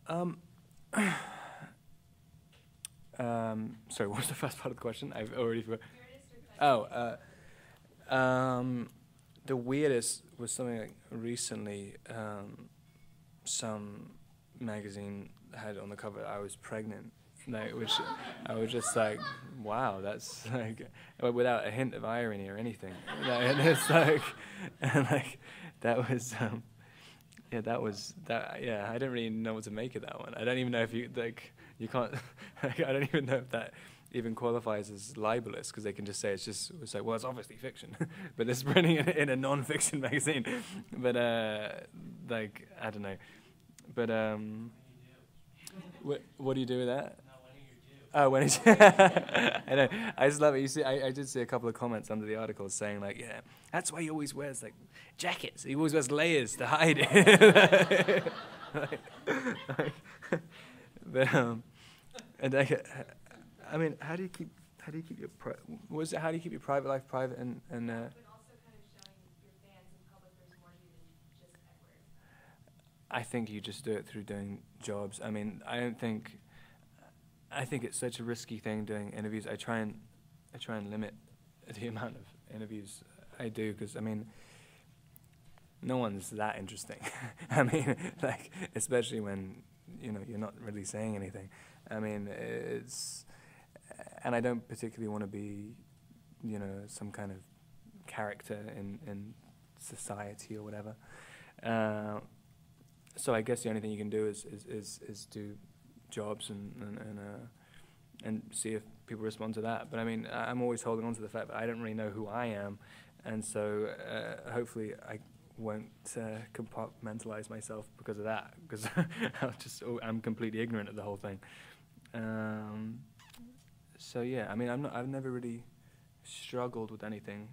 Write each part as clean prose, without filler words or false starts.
Um, sorry, what was the first part of the question? I've already forgot. Oh, the weirdest was something like recently, some magazine had on the cover I was pregnant, like, which I was just like, wow, that's like, without a hint of irony or anything. And it's like, and like, that was, yeah, yeah, I didn't really know what to make of that one. I don't even know if you, like, you can't, like, I don't even know if that even qualifies as libelous, because they can just say it's like, well, it's obviously fiction, but it's printing it in a non-fiction magazine. But like, I don't know. But what do you do with that? Oh, when it's I know. I just love it. You see, I did see a couple of comments under the article saying like, yeah, that's why he always wears like jackets. He always wears layers to hide it. But and I mean, how do you keep your how do you keep your private life private and But also kind of showing your fans in public there's more to you than just Edward. I think you just do it through doing jobs. I mean, I think it's such a risky thing doing interviews. I try and limit the amount of interviews I do, because I mean, no one's that interesting. I mean, like, especially when you're not really saying anything. I mean, and I don't particularly want to be, some kind of character in society or whatever. So I guess the only thing you can do is do jobs and see if people respond to that. But I mean, I'm always holding on to the fact that I don't really know who I am, and so hopefully I won't compartmentalize myself because of that, because I'm completely ignorant of the whole thing. So yeah, I mean, I've never really struggled with anything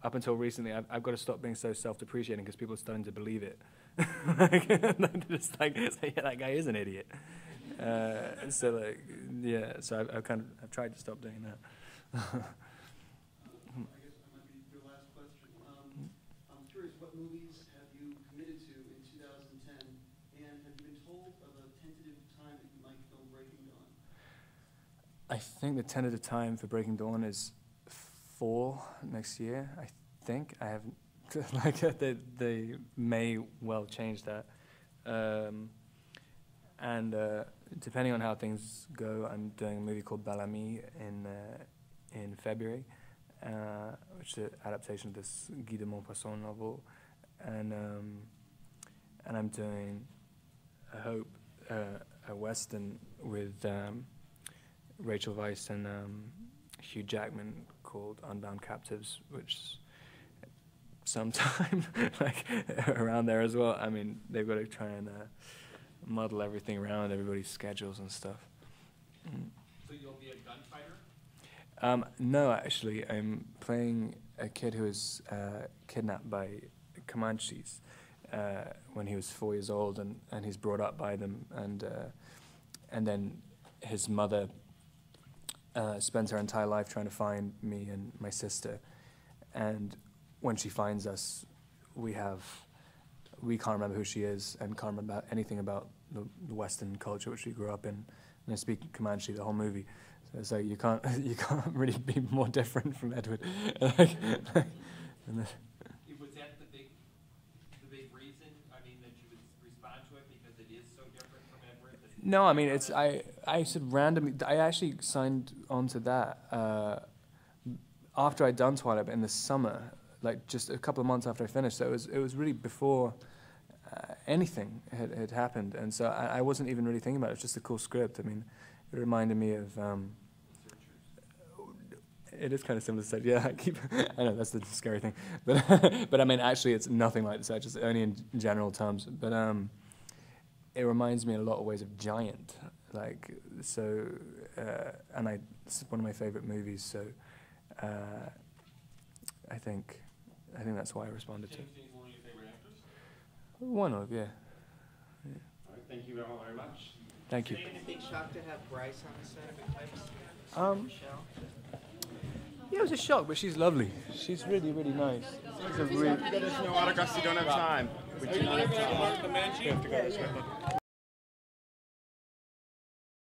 up until recently. I've got to stop being so self-depreciating because people are starting to believe it. Just like, yeah, that guy is an idiot. So like, yeah. So I've tried to stop doing that. I guess that might be your last question. I'm curious, what movies have you committed to in 2010, and have you been told of a tentative time that you might film Breaking Dawn? I think the tentative time for Breaking Dawn is fall next year. I think I haven't. Like they may well change that, and depending on how things go, I'm doing a movie called Bel Ami in February, which is an adaptation of this Guy de Maupassant novel, and I'm doing, I hope, a western with Rachel Weisz and Hugh Jackman called Unbound Captives, which sometime like around there as well. I mean, they've got to try and muddle everything around everybody's schedules and stuff. So you'll be a gunfighter? No, actually, I'm playing a kid who was kidnapped by Comanches when he was 4 years old, and he's brought up by them, and then his mother spends her entire life trying to find me and my sister, and when she finds us, we can't remember who she is and can't remember anything about the Western culture which we grew up in. And I speak Comanche the whole movie, so it's like you can't really be more different from Edward. Was that the big reason? I mean, that you would respond to it because it is so different from Edward? No, I mean, I said randomly. I actually signed on to that after I'd done Twilight, but in the summer. Like just a couple of months after I finished, so it was really before anything had happened, and so I wasn't even really thinking about it. It was just a cool script. I mean, it reminded me of. It is kind of similar to Searchers. Yeah, I know that's the scary thing, but I mean, actually, it's nothing like the Searchers, only in general terms. But it reminds me in a lot of ways of Giant, like so, and it's one of my favorite movies. So I think that's why I responded to it. James Dean's one of your favorite actors? One of, yeah. All right, thank you all very much. Thank you. A big shock to have Bryce on the set of Michelle. Yeah, it was a shock, but she's lovely. She's really, really nice. She's a really... There's no autographs, you don't have time. We do not have time.